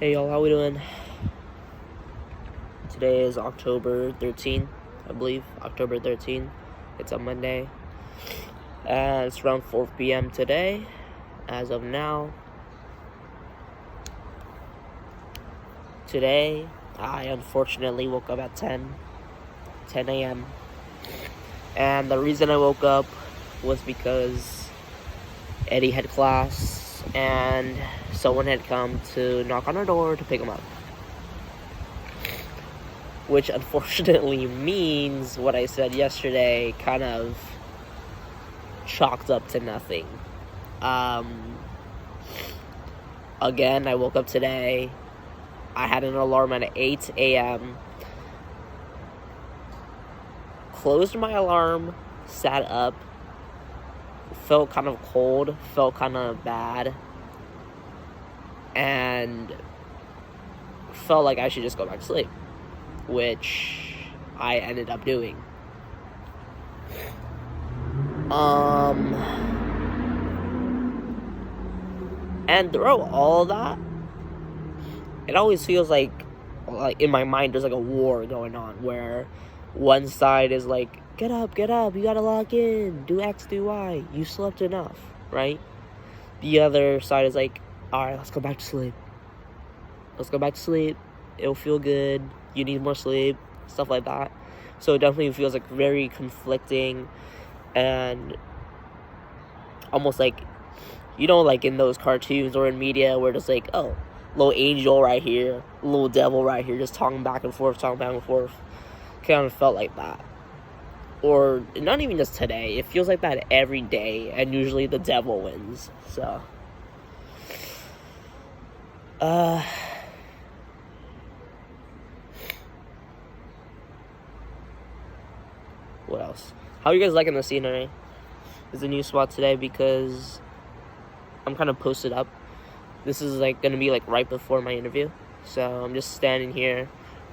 Hey y'all, how we doing? Today is October 13th, I believe. October 13th. It's a Monday. And it's around 4 p.m. today, as of now. Today, I unfortunately woke up at 10 a.m. And the reason I woke up was because Eddie had class and someone had come to knock on our door to pick him up. Which unfortunately means what I said yesterday kind of chalked up to nothing. Again, I woke up today. I had an alarm at 8 a.m. Closed my alarm, sat up, felt kind of cold, felt kind of bad, and felt like I should just go back to sleep, which I ended up doing. And throughout all of that, it always feels like in my mind there's like a war going on where one side is like, get up, you gotta log in, do X, do Y, you slept enough, right? The other side is like, alright, let's go back to sleep. It'll feel good, you need more sleep, stuff like that. So it definitely feels like very conflicting and almost like, like in those cartoons or in media where it's like, oh, little angel right here, little devil right here, just talking back and forth. Kind of felt like that. Or not even just today, it feels like that every day, and usually the devil wins. So what else? How are you guys liking the scenery? It's a new spot today because I'm kind of posted up. This is like gonna be like right before my interview, so I'm just standing here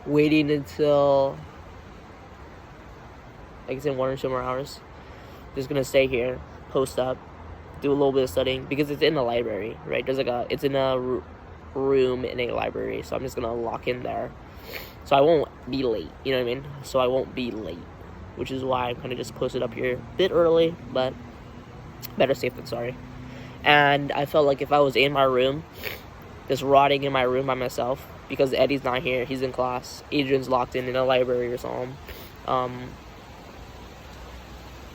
waiting until like it's in 1 or 2 more hours. Just gonna stay here, post up, do a little bit of studying because it's in a library, right? It's in a room in a library, so I'm just gonna lock in there, so I won't be late. You know what I mean? So I won't be late, which is why I'm kind of just posted up here a bit early, but better safe than sorry. And I felt like if I was in my room, just rotting in my room by myself, because Eddie's not here, he's in class, Adrian's locked in a library or something,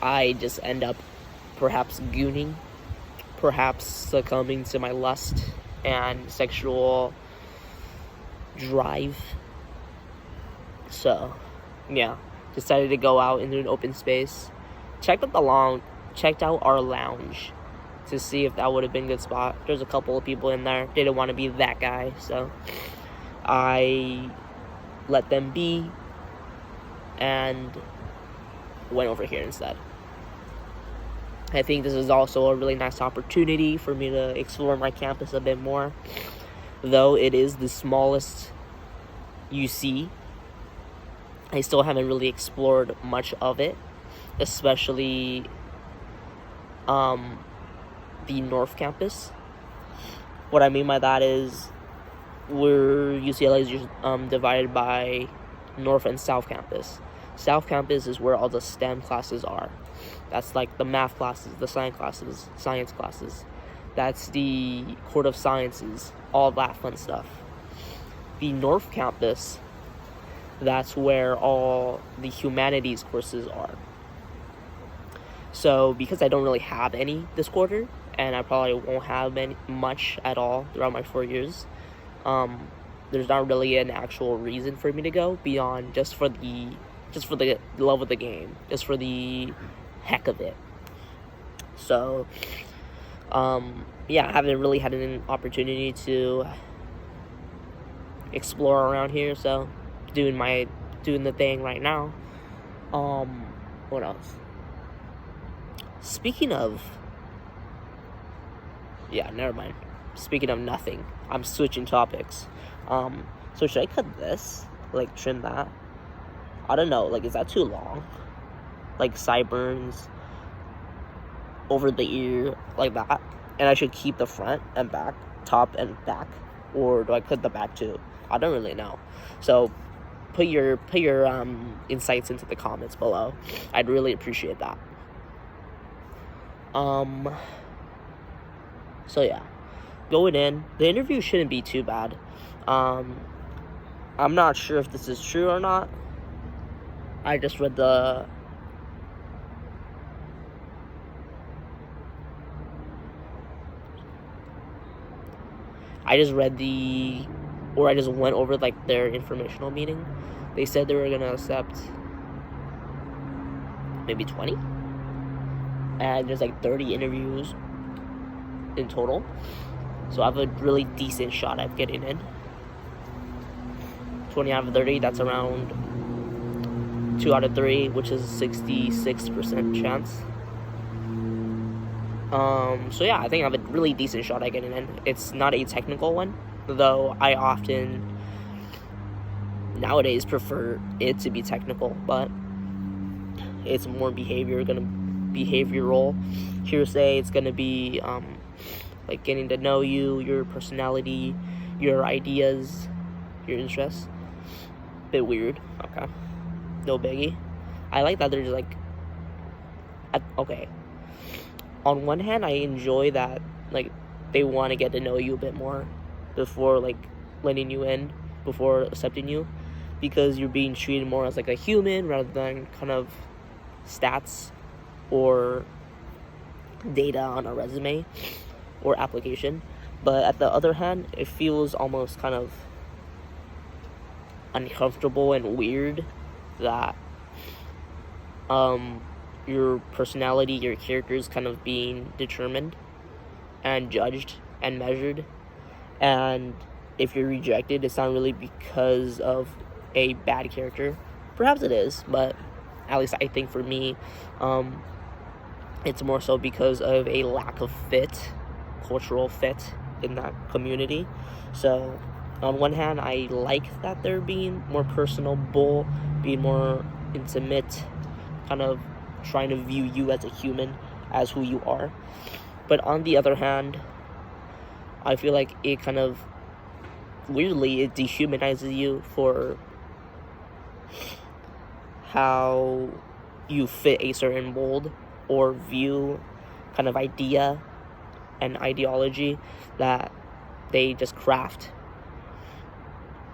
I just end up perhaps gooning, perhaps succumbing to my lust and sexual drive. So, yeah, decided to go out into an open space, checked out our lounge to see if that would have been a good spot. There's a couple of people in there. Didn't want to be that guy, so I let them be and went over here instead. I think this is also a really nice opportunity for me to explore my campus a bit more. Though it is the smallest UC, I still haven't really explored much of it, especially the North Campus. What I mean by that is UCLA is divided by North and South Campus. South Campus is where all the STEM classes are. That's like the math classes, the science classes. That's the Court of Sciences, all that fun stuff. The North Campus, that's where all the humanities courses are. So because I don't really have any this quarter, and I probably won't have much at all throughout my 4 years, there's not really an actual reason for me to go beyond just for the love of the game, just for the heck of it. So yeah, I haven't really had an opportunity to explore around here, so doing the thing right now. What else? Speaking of nothing, I'm switching topics. So should I cut this? Like trim that? I don't know, like is that too long? Like sideburns over the ear, like that. And I should keep the front and back, top and back, or do I cut the back too? I don't really know. So put your insights into the comments below. I'd really appreciate that. So yeah, going in, the interview shouldn't be too bad. I'm not sure if this is true or not. I just read the I just went over like their informational meeting. They said they were gonna accept maybe 20, and there's like 30 interviews in total. So I have a really decent shot at getting in. 20 out of 30, that's around 2 out of 3, which is 66% chance. So yeah, I think I have a really decent shot at getting in. It's not a technical one, though I often nowadays prefer it to be technical, but it's more behavioral. Hearsay, it's gonna be like getting to know you, your personality, your ideas, your interests. Bit weird. Okay, no biggie. I like that they're just like, okay. On one hand, I enjoy that like they want to get to know you a bit more before like letting you in, before accepting you, because you're being treated more as like a human rather than kind of stats or data on a resume or application. But at the other hand, it feels almost kind of uncomfortable and weird that your personality, your character is kind of being determined and judged and measured, and if you're rejected, it's not really because of a bad character. Perhaps it is, but at least I think for me, it's more so because of a lack of cultural fit in that community. So on one hand, I like that they're being more personable, being more intimate, kind of trying to view you as a human, as who you are. But on the other hand, I feel like it kind of weirdly, it dehumanizes you for how you fit a certain mold or view, kind of idea and ideology that they just craft.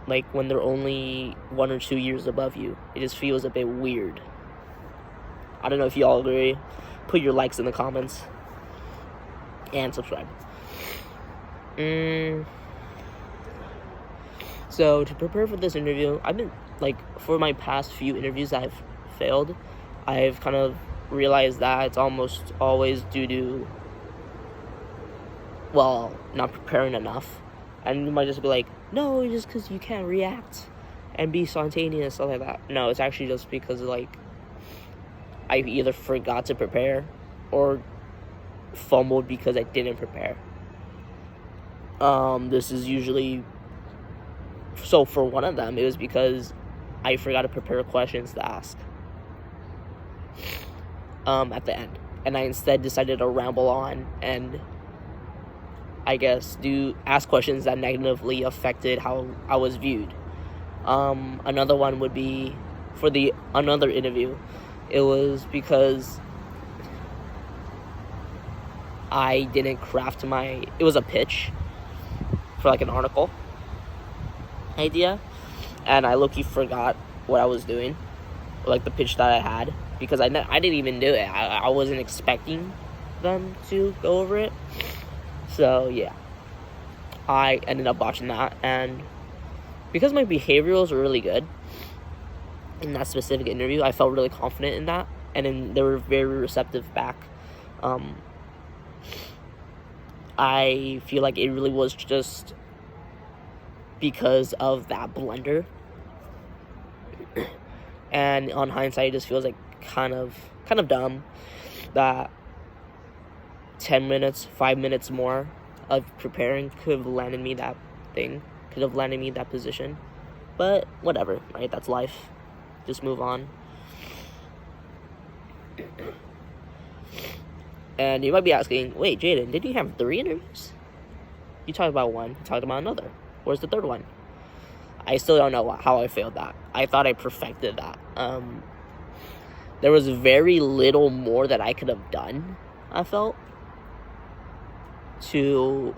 Like when they're only 1 or 2 years above you, it just feels a bit weird. I don't know if you all agree. Put your likes in the comments and subscribe. So to prepare for this interview, I've been like, for my past few interviews I've failed, I've kind of realized that it's almost always due to, well, not preparing enough. And you might just be like, no, it's just because you can't react and be spontaneous, stuff like that. No, it's actually just because like I either forgot to prepare or fumbled because I didn't prepare. This is usually, so for one of them, it was because I forgot to prepare questions to ask at the end. And I instead decided to ramble on and, I guess, ask questions that negatively affected how I was viewed. Another one would be for another interview. It was because I didn't craft it was a pitch for like an article idea, and I low-key forgot what I was doing, like the pitch that I had, because I didn't even do it. I wasn't expecting them to go over it. So yeah, I ended up watching that, and because my behaviorals were really good in that specific interview, I felt really confident in that, and then they were very receptive back. I feel like it really was just because of that blunder, and on hindsight, it just feels like kind of dumb that 10 minutes, 5 minutes more of preparing could have landed me that position. But whatever, right? That's life. Just move on. And you might be asking, wait, Jaden, did you have 3 interviews? You talked about one, you talked about another. Where's the third one? I still don't know how I failed that. I thought I perfected that. There was very little more that I could have done, I felt, to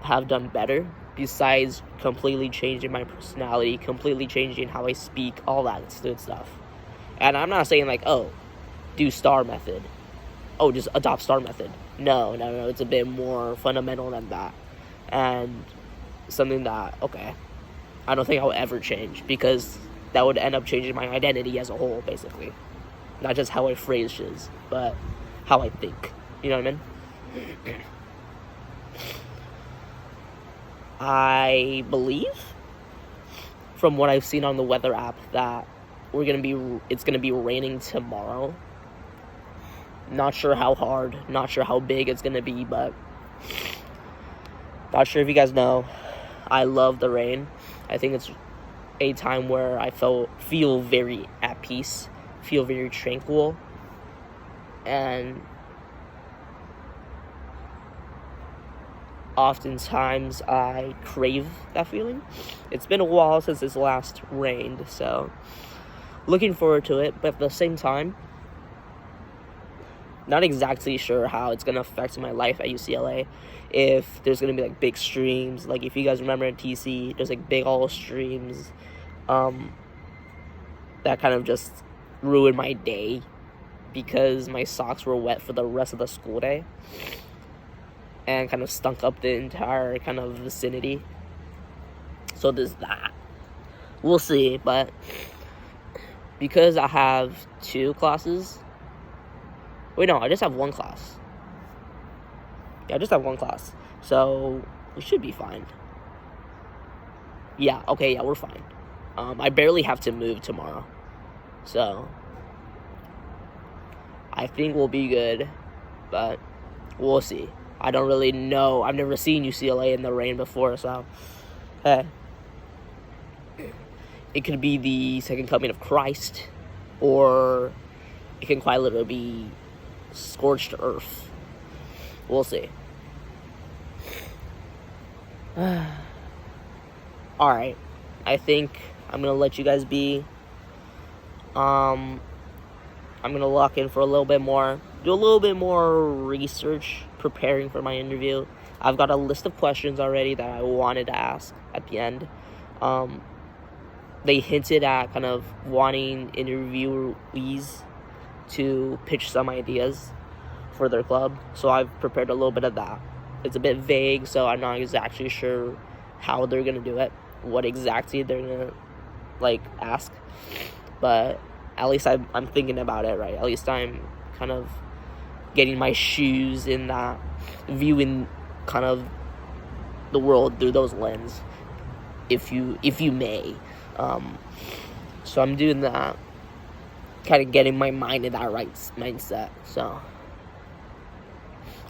have done better, besides completely changing my personality, completely changing how I speak, all that good stuff. And I'm not saying like, oh, do STAR method. Oh, just adopt STAR method. No. It's a bit more fundamental than that. And something that, okay, I don't think I'll ever change, because that would end up changing my identity as a whole, basically. Not just how I phrase shiz, but how I think. You know what I mean? I believe, from what I've seen on the weather app, that it's gonna be raining tomorrow. Not sure how hard, not sure how big it's gonna be, but not sure if you guys know, I love the rain. I think it's a time where I feel very at peace, feel very tranquil, and oftentimes I crave that feeling. It's been a while since it's last rained, so looking forward to it, but at the same time, not exactly sure how it's going to affect my life at UCLA. If there's going to be like big streams, like if you guys remember in TC, there's like big old streams that kind of just ruined my day because my socks were wet for the rest of the school day and kind of stunk up the entire kind of vicinity. So there's that. We'll see, but because I have 2 classes. Wait, no, I just have 1 class. Yeah, I just have 1 class. So we should be fine. Yeah, okay, yeah, we're fine. I barely have to move tomorrow. So I think we'll be good, but we'll see. I don't really know. I've never seen UCLA in the rain before, so hey. It could be the second coming of Christ, or it can quite literally be scorched earth. We'll see. Alright. I think I'm gonna let you guys be. I'm gonna lock in for a little bit more. Do a little bit more research preparing for my interview. I've got a list of questions already that I wanted to ask at the end. They hinted at kind of wanting interviewees to pitch some ideas for their club, so I've prepared a little bit of that. It's a bit vague, so I'm not exactly sure how they're gonna do it, what exactly they're gonna like ask, but at least I'm thinking about it, right? At least I'm kind of getting my shoes in that, viewing kind of the world through those lenses, if you may. So I'm doing that, kind of getting my mind in that right mindset. So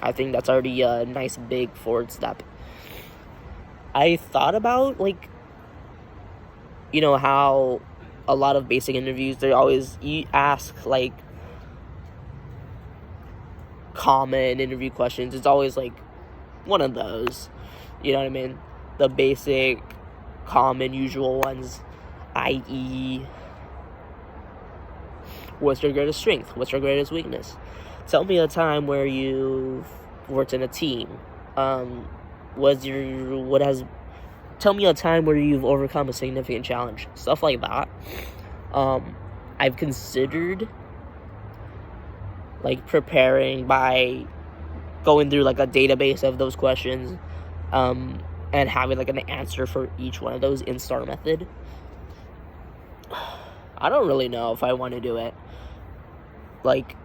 I think that's already a nice big forward step. I thought about, like, you know how a lot of basic interviews, you ask like common interview questions. It's always like one of those, you know what I mean? The basic, common, usual ones, i.e., what's your greatest strength? What's your greatest weakness? Tell me a time where you've worked in a team. Tell me a time where you've overcome a significant challenge. Stuff like that. I've considered like preparing by going through like a database of those questions, and having like an answer for each one of those in STAR method. I don't really know if I want to do it. Like,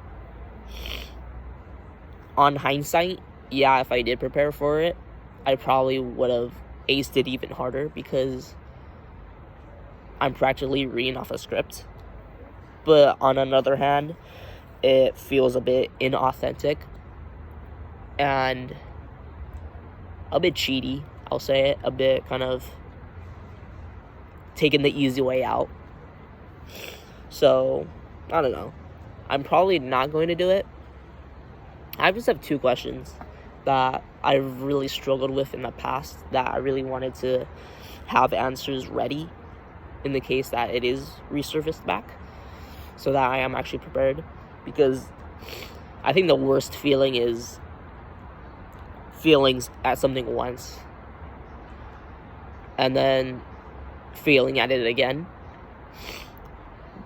on hindsight, yeah, if I did prepare for it, I probably would have aced it even harder, because I'm practically reading off a script. But on another hand, it feels a bit inauthentic and a bit cheaty, I'll say it, a bit kind of taking the easy way out. So, I don't know. I'm probably not going to do it. I just have 2 questions that I've really struggled with in the past that I really wanted to have answers ready in the case that it is resurfaced back, so that I am actually prepared. Because I think the worst feeling is feeling at something once and then failing at it again,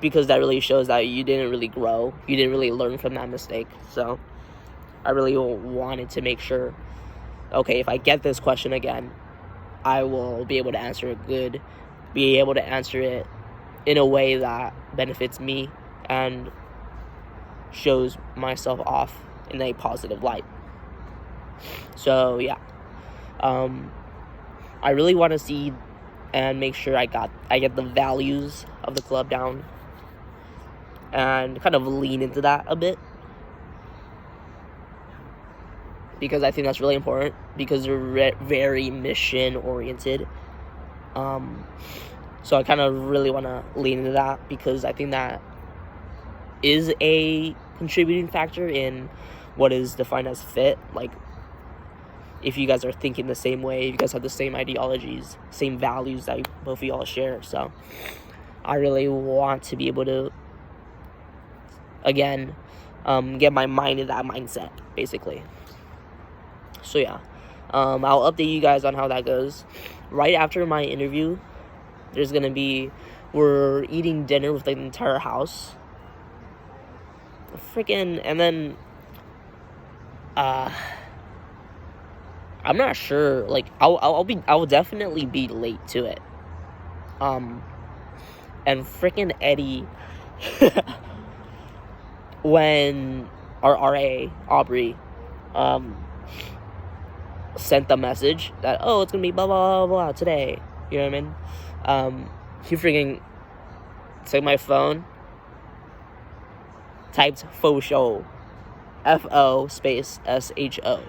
because that really shows that you didn't really grow, you didn't really learn from that mistake. So I really wanted to make sure, okay, if I get this question again, I will be able to answer it good, be able to answer it in a way that benefits me and shows myself off in a positive light. So yeah, I really want to see and make sure I get the values of the club down and kind of lean into that a bit, because I think that's really important, because they're very mission oriented. So I kind of really want to lean into that, because I think that is a contributing factor in what is defined as fit. Like, if you guys are thinking the same way, you guys have the same ideologies, same values that both of y'all share. So I really want to be able to, again, get my mind in that mindset, basically. So yeah, I'll update you guys on how that goes. Right after my interview, there's gonna be, we're eating dinner with the entire house. And then, I'm not sure. Like, I will definitely be late to it. And freaking Eddie, when our RA Aubrey, sent the message that, oh, it's gonna be blah blah blah blah today. You know what I mean? He freaking took my phone, typed FOSHO, FO space SHO,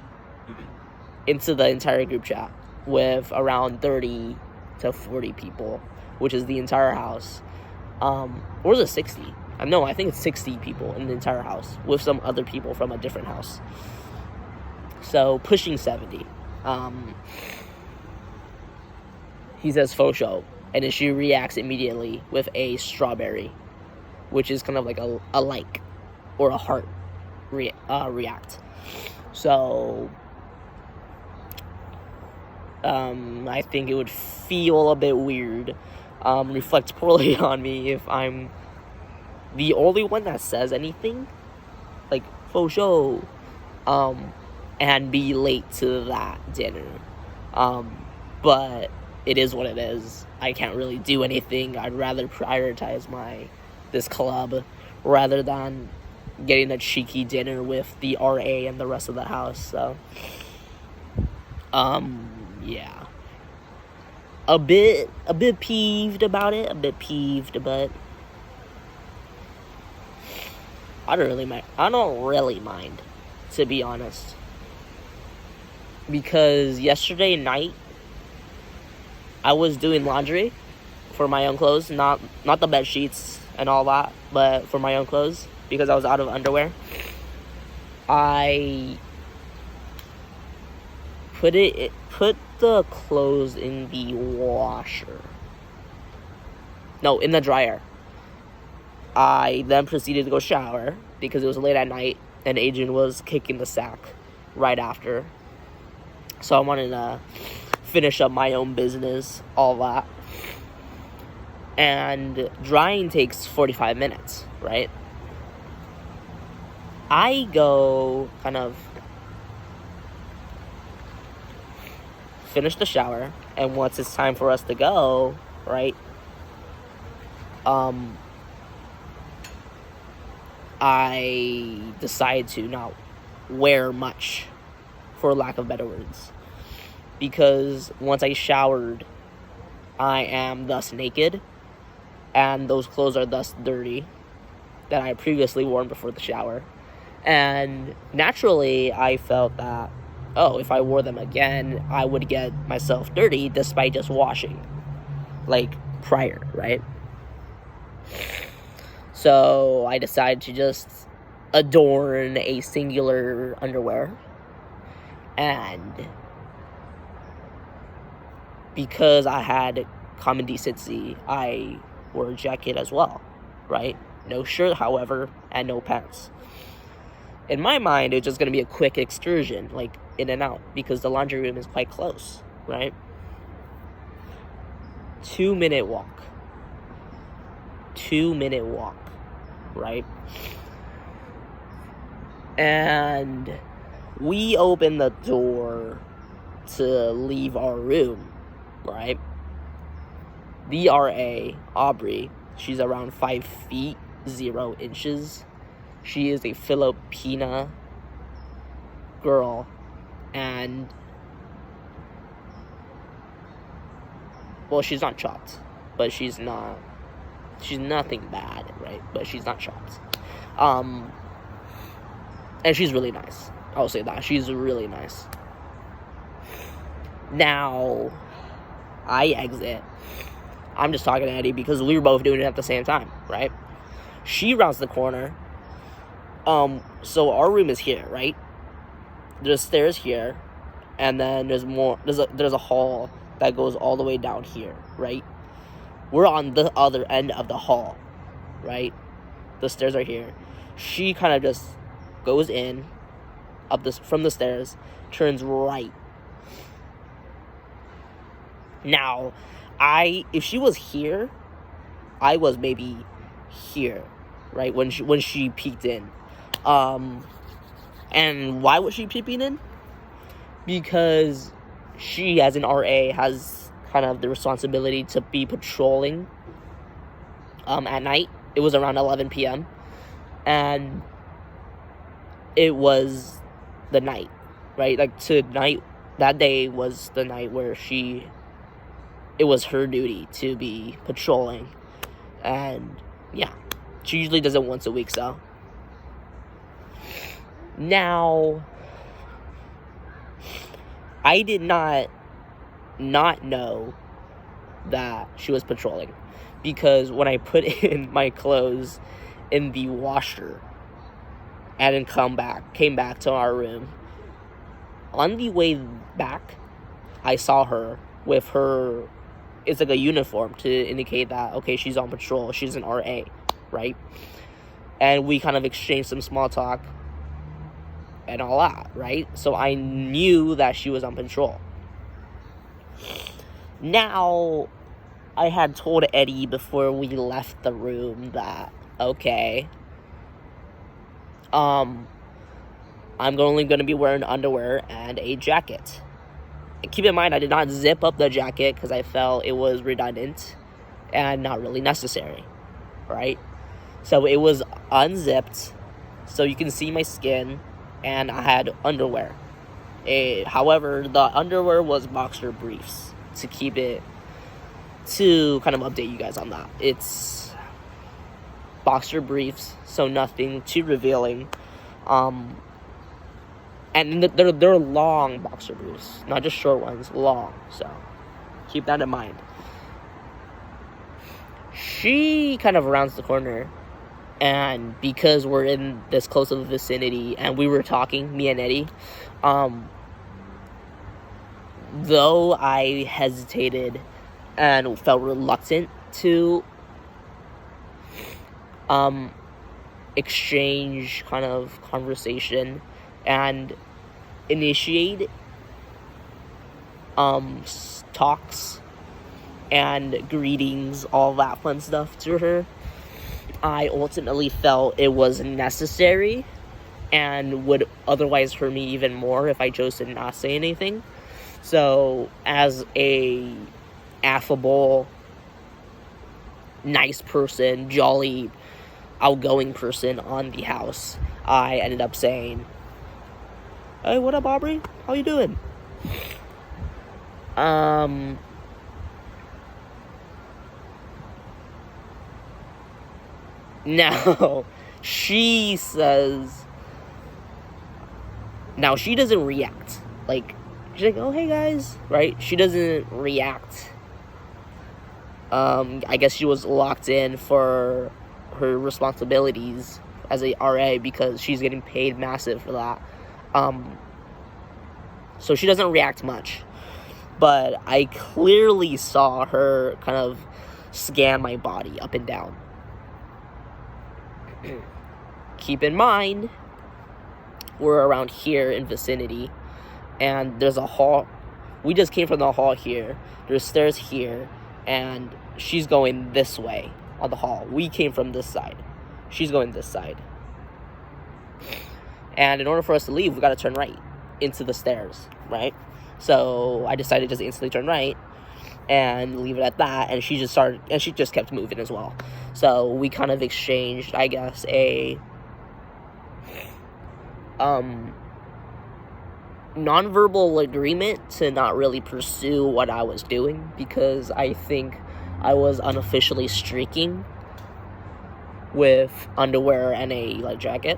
into the entire group chat with around 30 to 40 people, which is the entire house. Or is it 60? No, I think it's 60 people in the entire house, with some other people from a different house. So pushing 70. He says FOSHO, and then she reacts immediately with a strawberry, which is kind of like a like or a heart react. So I think it would feel a bit weird, reflect poorly on me if I'm the only one that says anything like FOSHO, and be late to that dinner. But it is what it is. I can't really do anything. I'd rather prioritize this club rather than getting a cheeky dinner with the RA and the rest of the house. So yeah, a bit peeved about it, but I don't really mind, to be honest, because yesterday night I was doing laundry for my own clothes, not the bed sheets and all that, but for my own clothes, because I was out of underwear. I put the clothes in the washer. No, in the dryer. I then proceeded to go shower because it was late at night and Adrian was kicking the sack right after. So I wanted to finish up my own business, all that. And drying takes 45 minutes, right? I go kind of finish the shower, and once it's time for us to go, right, I decide to not wear much, for lack of better words, because once I showered, I am thus naked, and those clothes are thus dirty that I previously worn before the shower. And naturally, I felt that, oh, if I wore them again, I would get myself dirty despite just washing, like, prior, right? So I decided to just adorn a singular underwear and because I had common decency, I wore a jacket as well, right? No shirt, however, and no pants. In my mind, it's just going to be a quick excursion, like in and out, because the laundry room is quite close, right? 2-minute walk. 2-minute walk, right? And we open the door to leave our room, right? The RA, Aubrey, she's around 5 feet, 0 inches. She is a Filipina girl, and, well, she's not chopped, but she's nothing bad, right? But she's not chopped. And she's really nice. I'll say that. She's really nice. Now, I exit. I'm just talking to Eddie because we were both doing it at the same time, right? She rounds the corner. So our room is here, right? There's stairs here, and then there's a hall that goes all the way down here, right? We're on the other end of the hall, right? The stairs are here. She kind of just goes in from the stairs, turns right. Now, if she was here, I was maybe here, right? When she peeked in. And why was she peeping in? Because she, as an RA, has kind of the responsibility to be patrolling at night. It was around 11 p.m. and it was the night, right? Like, tonight, that day was the night where it was her duty to be patrolling. And yeah, she usually does it once a week, so. Now, I did not know that she was patrolling, because when I put in my clothes in the washer and then came back to our room, on the way back, I saw her with her, it's like a uniform to indicate that, okay, she's on patrol, she's an RA, right? And we kind of exchanged some small talk and all that, right? So I knew that she was on patrol. Now, I had told Eddie before we left the room that, okay, I'm only going to be wearing underwear and a jacket. And keep in mind, I did not zip up the jacket because I felt it was redundant and not really necessary, right? So it was unzipped, so you can see my skin, and I had underwear. However, the underwear was boxer briefs, to kind of update you guys on that. It's boxer briefs, so nothing too revealing. And they're long boxer briefs, not just short ones, long. So keep that in mind. She kind of rounds the corner, and because we're in this close of a vicinity, and we were talking, me and Eddie, though I hesitated and felt reluctant to exchange kind of conversation and initiate talks and greetings, all that fun stuff to her, I ultimately felt it was necessary and would otherwise hurt me even more if I chose to not say anything. So, as a affable, nice person, jolly, outgoing person on the house, I ended up saying, "Hey, what up, Aubrey? How you doing?" Now, she says, now she doesn't react. Like, she's like, "Oh, hey guys," right? She doesn't react. I guess she was locked in for her responsibilities as a RA because she's getting paid massive for that. So she doesn't react much. but I clearly saw her kind of scan my body up and down. Keep in mind, we're around here in vicinity, and there's a hall. We just came from the hall here. There's stairs here, and she's going this way on the hall. We came from this side. She's going this side. And in order for us to leave, we got to turn right into the stairs, right? So I decided to just instantly turn right and leave it at that, and she just kept moving as well. So we kind of exchanged, I guess, a nonverbal agreement to not really pursue what I was doing, because I think I was unofficially streaking with underwear and a jacket.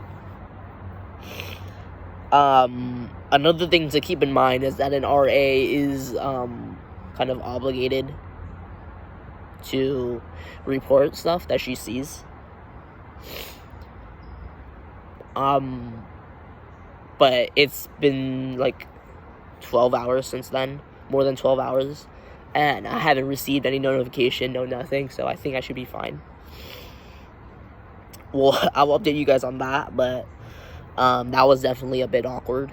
Another thing to keep in mind is that an RA is kind of obligated to report stuff that she sees. But it's been like 12 hours since then, more than 12 hours, and I haven't received any notification, no nothing, so I think I should be fine. Well, I'll update you guys on that, but that was definitely a bit awkward.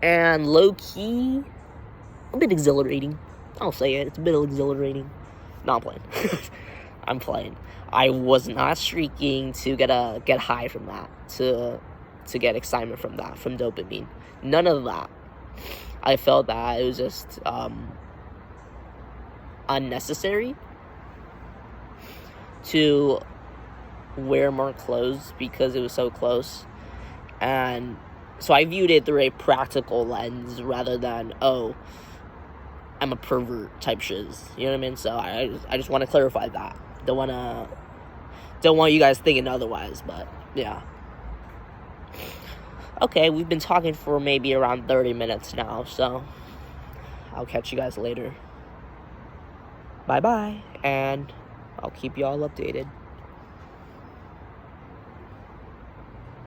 And low-key, a bit exhilarating. I'll say it, it's a bit exhilarating. No, I'm playing. I'm playing. I was not streaking to get high from that, to get excitement from that, from dopamine. None of that. I felt that it was just unnecessary to wear more clothes because it was so close. And so I viewed it through a practical lens rather than, oh, I'm a pervert type shiz. You know what I mean? So I just want to clarify that. Don't want you guys thinking otherwise, but yeah. Okay, we've been talking for maybe around 30 minutes now, so I'll catch you guys later. Bye-bye, and I'll keep you all updated.